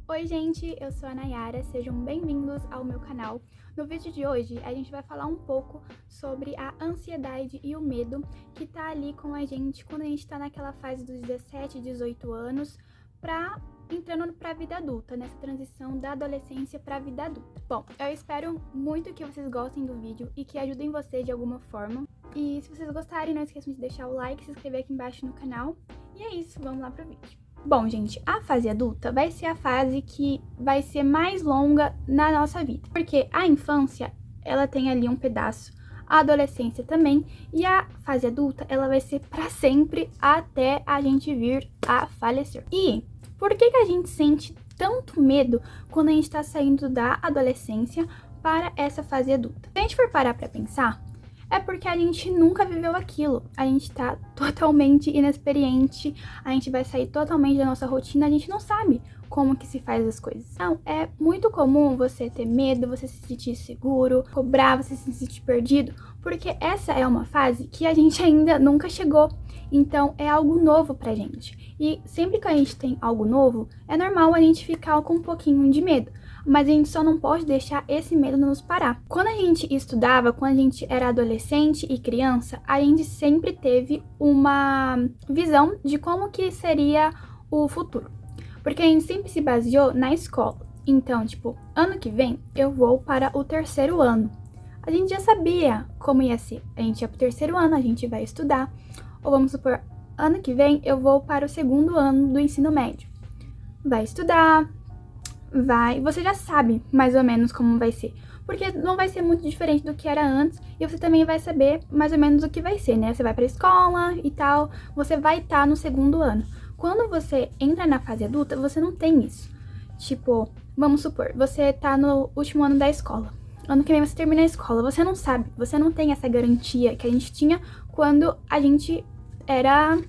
Oi gente, eu sou a Nayara, sejam bem-vindos ao meu canal. No vídeo de hoje a gente vai falar um pouco sobre a ansiedade e o medo que tá ali com a gente quando a gente tá naquela fase dos 17, 18 anos entrando pra vida adulta, nessa transição da adolescência pra vida adulta. Bom, eu espero muito que vocês gostem do vídeo e que ajudem vocês de alguma forma. E se vocês gostarem, não esqueçam de deixar o like, se inscrever aqui embaixo no canal. E é isso, vamos lá pro vídeo. Bom, gente, a fase adulta vai ser a fase que vai ser mais longa na nossa vida. Porque a infância, ela tem ali um pedaço, a adolescência também, e a fase adulta, ela vai ser pra sempre até a gente vir a falecer. E por que a gente sente tanto medo quando a gente tá saindo da adolescência para essa fase adulta? Se a gente for parar pra pensar, é porque a gente nunca viveu aquilo, a gente tá totalmente inexperiente, a gente vai sair totalmente da nossa rotina, a gente não sabe como que se faz as coisas. Então, é muito comum você ter medo, você se sentir seguro, cobrar, você se sentir perdido, porque essa é uma fase que a gente ainda nunca chegou. Então, é algo novo pra gente. E sempre que a gente tem algo novo, é normal a gente ficar com um pouquinho de medo. Mas a gente só não pode deixar esse medo nos parar. Quando a gente estudava, quando a gente era adolescente e criança, a gente sempre teve uma visão de como que seria o futuro. Porque a gente sempre se baseou na escola. Então, tipo, ano que vem eu vou para o 3º ano. A gente já sabia como ia ser. A gente ia para o 3º ano, a gente vai estudar. Ou vamos supor, ano que vem eu vou para o 2º ano do ensino médio. Vai estudar, você já sabe mais ou menos como vai ser, porque não vai ser muito diferente do que era antes, e você também vai saber mais ou menos o que vai ser, né? Você vai pra escola e tal, você vai estar no 2º ano. Quando você entra na fase adulta, você não tem isso. Tipo, vamos supor, você tá no último ano da escola. Ano que vem você termina a escola, você não sabe, você não tem essa garantia que a gente tinha quando a gente era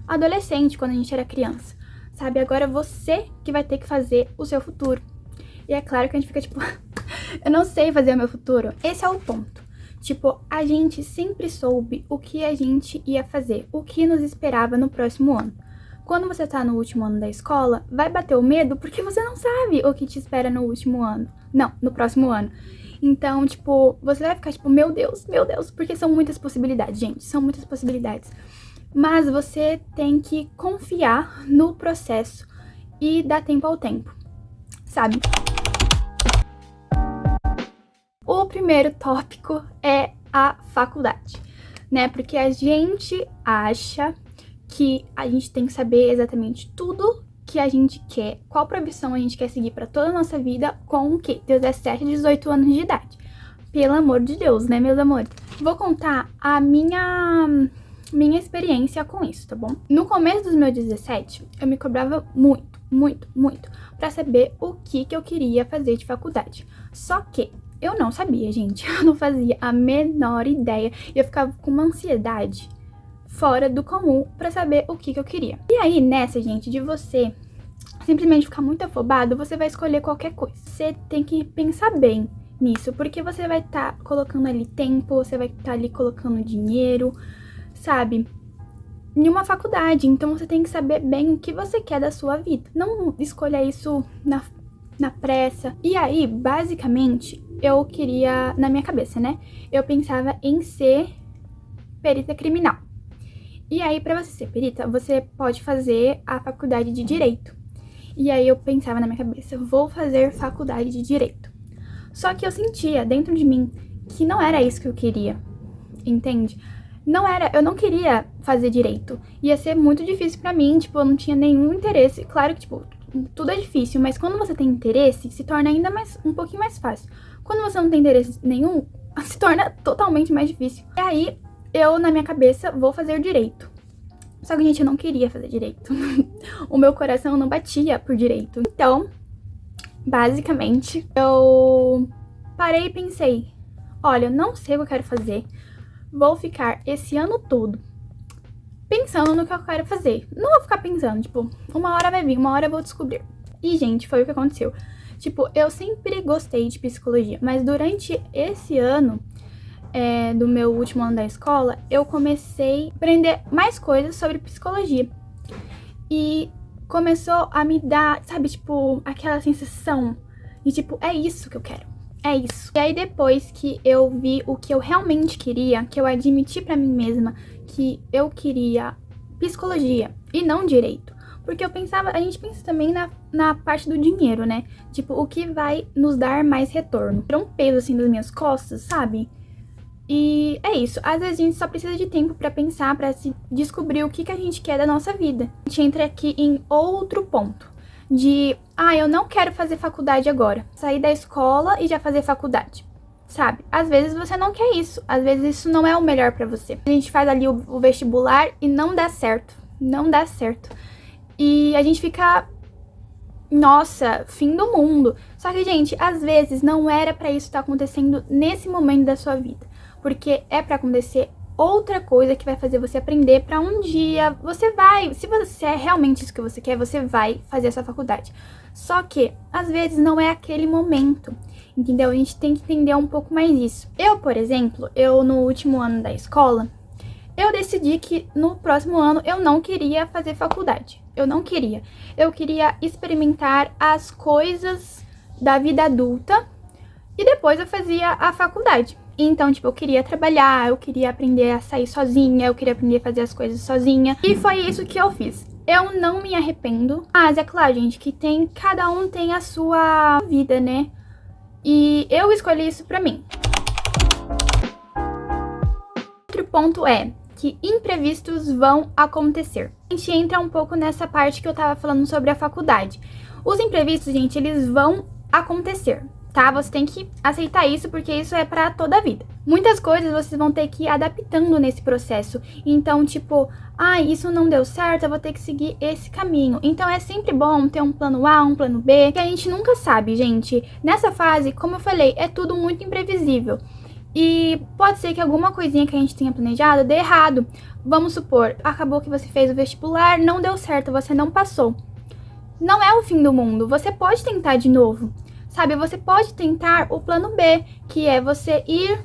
adolescente, quando a gente era criança. Sabe, agora você que vai ter que fazer o seu futuro. E é claro que a gente fica tipo, eu não sei fazer o meu futuro. Esse é o ponto. Tipo, a gente sempre soube o que a gente ia fazer, o que nos esperava no próximo ano. Quando você tá no último ano da escola, vai bater o medo porque você não sabe o que te espera no último ano. Não, no próximo ano. Então, tipo, você vai ficar tipo, meu Deus, porque são muitas possibilidades, gente, são muitas possibilidades. Mas você tem que confiar no processo e dar tempo ao tempo, sabe? O primeiro tópico é a faculdade, né? Porque a gente acha que a gente tem que saber exatamente tudo que a gente quer, qual profissão a gente quer seguir para toda a nossa vida com o quê? 17, 18 anos de idade. Pelo amor de Deus, né, meus amores? Vou contar a minha experiência com isso, tá bom? No começo dos meus 17, eu me cobrava muito pra saber o que eu queria fazer de faculdade. Só que eu não sabia, gente. Eu não fazia a menor ideia. E eu ficava com uma ansiedade fora do comum pra saber o que eu queria. E aí, nessa, gente, de você simplesmente ficar muito afobado, você vai escolher qualquer coisa. Você tem que pensar bem nisso, porque você vai estar colocando ali tempo, você vai estar ali colocando dinheiro, sabe, em uma faculdade. Então você tem que saber bem o que você quer da sua vida. Não escolha isso na pressa. E aí, basicamente, eu queria, na minha cabeça, né? Eu pensava em ser perita criminal. E aí, pra você ser perita, você pode fazer a faculdade de Direito. E aí eu pensava na minha cabeça, vou fazer faculdade de Direito. Só que eu sentia dentro de mim que não era isso que eu queria, entende? Eu não queria fazer direito. Ia ser muito difícil pra mim, tipo, eu não tinha nenhum interesse. Claro que, tipo, tudo é difícil, mas quando você tem interesse, se torna ainda um pouquinho mais fácil. Quando você não tem interesse nenhum, se torna totalmente mais difícil. E aí, eu, na minha cabeça, vou fazer direito. Só que, gente, eu não queria fazer direito. O meu coração não batia por direito. Então, basicamente, eu parei e pensei, olha, eu não sei o que eu quero fazer. Vou ficar esse ano todo pensando no que eu quero fazer. Não vou ficar pensando, tipo, uma hora vai vir, uma hora eu vou descobrir. E, gente, foi o que aconteceu. Tipo, eu sempre gostei de psicologia, mas durante esse ano do meu último ano da escola, eu comecei a aprender mais coisas sobre psicologia. E começou a me dar, sabe, tipo, aquela sensação de tipo, é isso que eu quero. É isso. E aí depois que eu vi o que eu realmente queria, que eu admiti pra mim mesma que eu queria psicologia e não direito. Porque eu pensava, a gente pensa também na parte do dinheiro, né? Tipo, o que vai nos dar mais retorno. Tirou um peso assim das minhas costas, sabe? E é isso. Às vezes a gente só precisa de tempo pra pensar, pra se descobrir o que a gente quer da nossa vida. A gente entra aqui em outro ponto. Eu não quero fazer faculdade agora. Sair da escola e já fazer faculdade. Sabe? Às vezes você não quer isso. Às vezes isso não é o melhor pra você. A gente faz ali o vestibular e não dá certo. Não dá certo. E a gente fica... Nossa, fim do mundo. Só que, gente, às vezes não era pra isso estar acontecendo nesse momento da sua vida. Porque é pra acontecer outra coisa que vai fazer você aprender pra um dia você vai... Se você é realmente isso que você quer, você vai fazer essa faculdade. Só que, às vezes, não é aquele momento, entendeu? A gente tem que entender um pouco mais isso. Eu, por exemplo, no último ano da escola, eu decidi que no próximo ano eu não queria fazer faculdade. Eu não queria. Eu queria experimentar as coisas da vida adulta e depois eu fazia a faculdade. Então, tipo, eu queria trabalhar, eu queria aprender a sair sozinha, eu queria aprender a fazer as coisas sozinha. E foi isso que eu fiz. Eu não me arrependo. Mas é claro, gente, que cada um tem a sua vida, né? E eu escolhi isso pra mim. Outro ponto é que imprevistos vão acontecer. A gente entra um pouco nessa parte que eu tava falando sobre a faculdade. Os imprevistos, gente, eles vão acontecer, tá? Você tem que aceitar isso, porque isso é pra toda a vida. Muitas coisas vocês vão ter que ir adaptando nesse processo. Então, tipo, isso não deu certo, eu vou ter que seguir esse caminho. Então, é sempre bom ter um plano A, um plano B, que a gente nunca sabe, gente. Nessa fase, como eu falei, é tudo muito imprevisível. E pode ser que alguma coisinha que a gente tenha planejado dê errado. Vamos supor, acabou que você fez o vestibular, não deu certo, você não passou. Não é o fim do mundo, você pode tentar de novo. Sabe, você pode tentar o plano B, que é você ir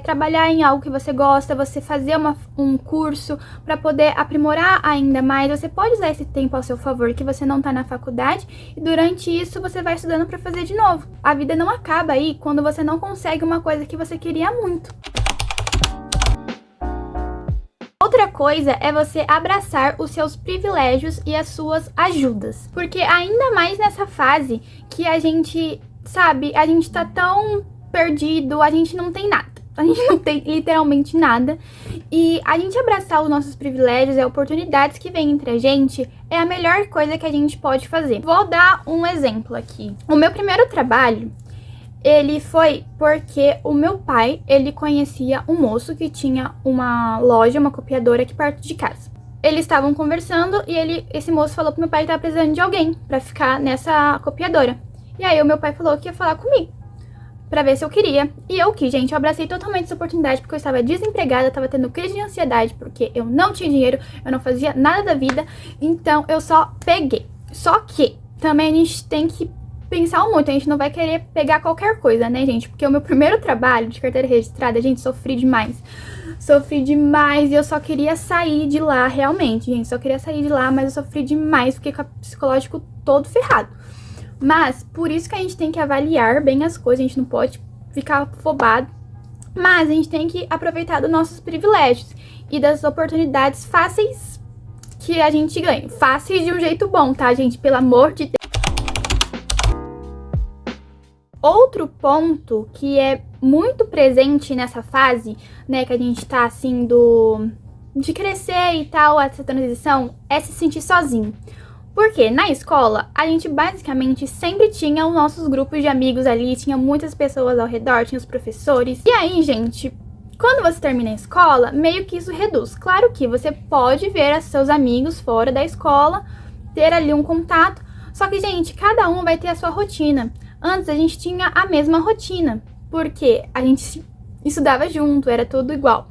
trabalhar em algo que você gosta, você fazer um curso para poder aprimorar ainda mais. Você pode usar esse tempo ao seu favor, que você não tá na faculdade, e durante isso você vai estudando para fazer de novo. A vida não acaba aí quando você não consegue uma coisa que você queria muito. Outra coisa é você abraçar os seus privilégios e as suas ajudas. Porque ainda mais nessa fase que a gente, sabe, a gente tá tão perdido, a gente não tem nada. A gente não tem literalmente nada. E a gente abraçar os nossos privilégios e oportunidades que vêm entre a gente é a melhor coisa que a gente pode fazer. Vou dar um exemplo aqui. O meu primeiro trabalho, ele foi porque o meu pai, ele conhecia um moço que tinha uma loja, uma copiadora aqui perto de casa. Eles estavam conversando e esse moço falou pro meu pai que tava precisando de alguém pra ficar nessa copiadora. E aí o meu pai falou que ia falar comigo, pra ver se eu queria. E eu quis, gente, eu abracei totalmente essa oportunidade porque eu estava desempregada, eu tava tendo crise de ansiedade porque eu não tinha dinheiro, eu não fazia nada da vida, então eu só peguei. Só que também a gente tem que pensar muito, a gente não vai querer pegar qualquer coisa, né, gente? Porque o meu primeiro trabalho de carteira registrada, gente, sofri demais. Sofri demais e eu só queria sair de lá, realmente, gente. Só queria sair de lá, mas eu sofri demais, fiquei com o psicológico todo ferrado. Mas, por isso que a gente tem que avaliar bem as coisas, a gente não pode ficar afobado. Mas a gente tem que aproveitar dos nossos privilégios e das oportunidades fáceis que a gente ganha. Fáceis de um jeito bom, tá, gente? Pelo amor de Deus. Outro ponto que é muito presente nessa fase, né, que a gente tá assim de crescer e tal, essa transição, é se sentir sozinho. Porque na escola, a gente basicamente sempre tinha os nossos grupos de amigos ali, tinha muitas pessoas ao redor, tinha os professores. E aí, gente, quando você termina a escola, meio que isso reduz. Claro que você pode ver os seus amigos fora da escola, ter ali um contato, só que, gente, cada um vai ter a sua rotina. Antes a gente tinha a mesma rotina, porque a gente estudava junto, era tudo igual.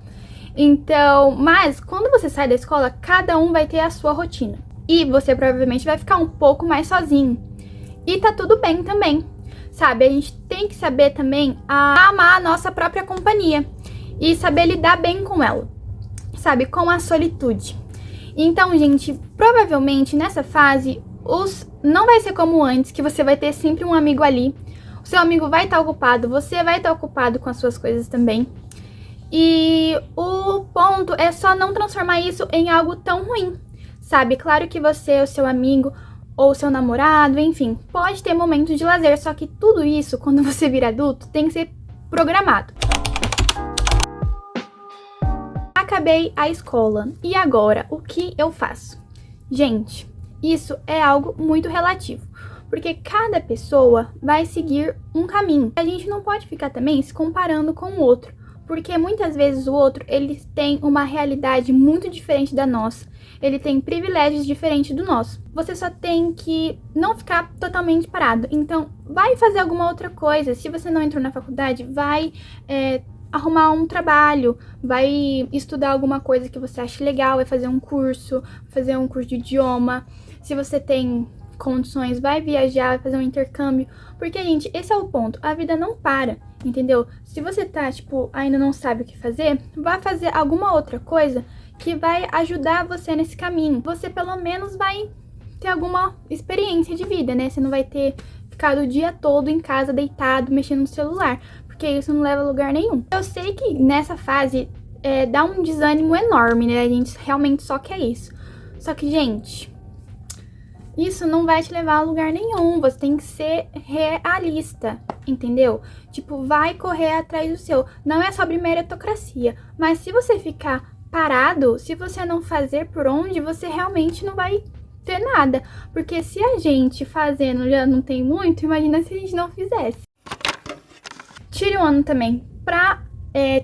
Então, mas quando você sai da escola, cada um vai ter a sua rotina. E você provavelmente vai ficar um pouco mais sozinho. E tá tudo bem também, sabe? A gente tem que saber também amar a nossa própria companhia e saber lidar bem com ela, sabe? Com a solitude. Então, gente, provavelmente nessa fase, não vai ser como antes, que você vai ter sempre um amigo ali. O seu amigo vai estar ocupado, você vai estar ocupado com as suas coisas também. E o ponto é só não transformar isso em algo tão ruim, sabe? Claro que você, o seu amigo ou seu namorado, enfim, pode ter momentos de lazer, só que tudo isso, quando você vira adulto, tem que ser programado. Acabei a escola, e agora, o que eu faço? Gente, isso é algo muito relativo, porque cada pessoa vai seguir um caminho. A gente não pode ficar também se comparando com o outro, porque muitas vezes o outro, ele tem uma realidade muito diferente da nossa, ele tem privilégios diferentes do nosso. Você só tem que não ficar totalmente parado, então vai fazer alguma outra coisa. Se você não entrou na faculdade, vai arrumar um trabalho, vai estudar alguma coisa que você acha legal, vai fazer um curso de idioma. Se você tem condições, vai viajar, vai fazer um intercâmbio. Porque, gente, esse é o ponto. A vida não para, entendeu? Se você tá, ainda não sabe o que fazer, vai fazer alguma outra coisa que vai ajudar você nesse caminho. Você, pelo menos, vai ter alguma experiência de vida, né? Você não vai ter ficado o dia todo em casa, deitado, mexendo no celular, porque isso não leva a lugar nenhum. Eu sei que nessa fase dá um desânimo enorme, né? A gente realmente só quer isso. Só que, gente, isso não vai te levar a lugar nenhum. Você tem que ser realista, entendeu? Vai correr atrás do seu. Não é sobre meritocracia, mas se você ficar parado, se você não fazer por onde, você realmente não vai ter nada. Porque se a gente fazendo já não tem muito, imagina se a gente não fizesse. Tire um ano também pra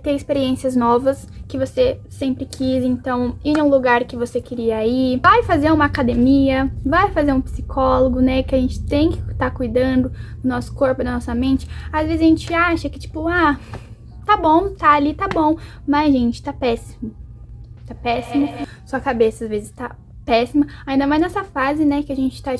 ter experiências novas que você sempre quis, então ir em um lugar que você queria ir, vai fazer uma academia, vai fazer um psicólogo, né, que a gente tem que estar cuidando do nosso corpo, da nossa mente. Às vezes a gente acha que tá bom, tá ali, tá bom, mas gente, tá péssimo, sua cabeça às vezes tá péssima, ainda mais nessa fase, né, que a gente tá,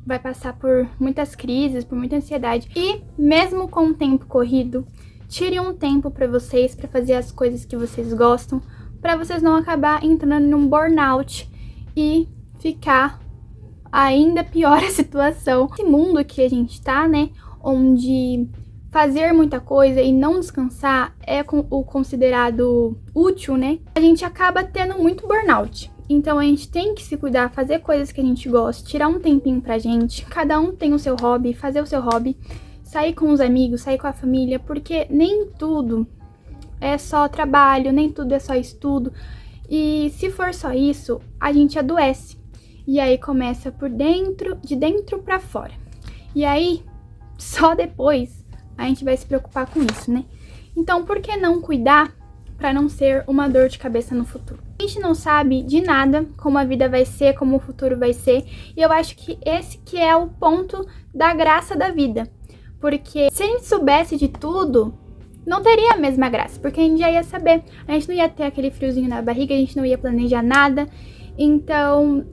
vai passar por muitas crises, por muita ansiedade. E mesmo com o tempo corrido, tire um tempo pra vocês, pra fazer as coisas que vocês gostam, pra vocês não acabar entrando num burnout e ficar ainda pior a situação. Esse mundo que a gente tá, né, onde fazer muita coisa e não descansar é o considerado útil, né, a gente acaba tendo muito burnout. Então a gente tem que se cuidar, fazer coisas que a gente gosta, tirar um tempinho pra gente. Cada um tem o seu hobby, fazer o seu hobby, sair com os amigos, sair com a família, porque nem tudo é só trabalho, nem tudo é só estudo. E se for só isso, a gente adoece. E aí começa de dentro pra fora. E aí, só depois, a gente vai se preocupar com isso, né? Então, por que não cuidar pra não ser uma dor de cabeça no futuro? A gente não sabe de nada como a vida vai ser, como o futuro vai ser. E eu acho que esse que é o ponto da graça da vida. Porque se a gente soubesse de tudo, não teria a mesma graça. Porque a gente já ia saber. A gente não ia ter aquele friozinho na barriga, a gente não ia planejar nada. Então,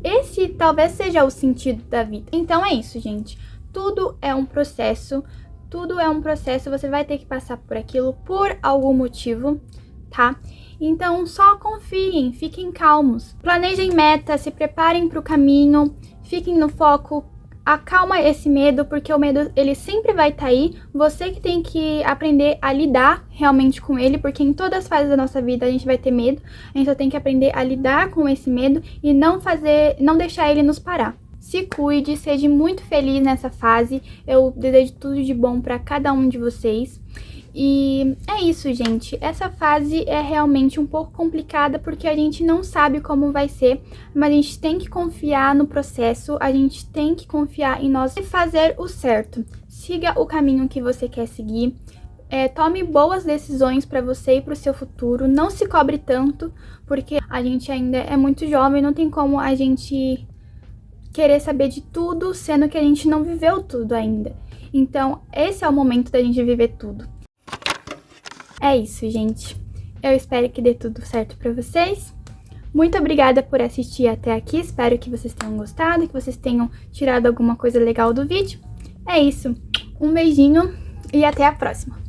esse talvez seja o sentido da vida. Então é isso, gente. Tudo é um processo. Tudo é um processo. Você vai ter que passar por aquilo por algum motivo, tá? Então, só confiem, fiquem calmos. Planejem metas, se preparem para o caminho, fiquem no foco. Acalma esse medo, porque o medo, ele sempre vai estar aí. Você que tem que aprender a lidar realmente com ele, porque em todas as fases da nossa vida a gente vai ter medo. A gente só tem que aprender a lidar com esse medo e não deixar ele nos parar. Se cuide, seja muito feliz nessa fase. Eu desejo tudo de bom para cada um de vocês. E é isso, gente. Essa fase é realmente um pouco complicada porque a gente não sabe como vai ser, mas a gente tem que confiar no processo, a gente tem que confiar em nós e fazer o certo. Siga o caminho que você quer seguir, tome boas decisões para você e para o seu futuro, não se cobre tanto, porque a gente ainda é muito jovem, não tem como a gente querer saber de tudo, sendo que a gente não viveu tudo ainda. Então, esse é o momento da gente viver tudo. É isso, gente. Eu espero que dê tudo certo pra vocês. Muito obrigada por assistir até aqui. Espero que vocês tenham gostado, que vocês tenham tirado alguma coisa legal do vídeo. É isso. Um beijinho e até a próxima.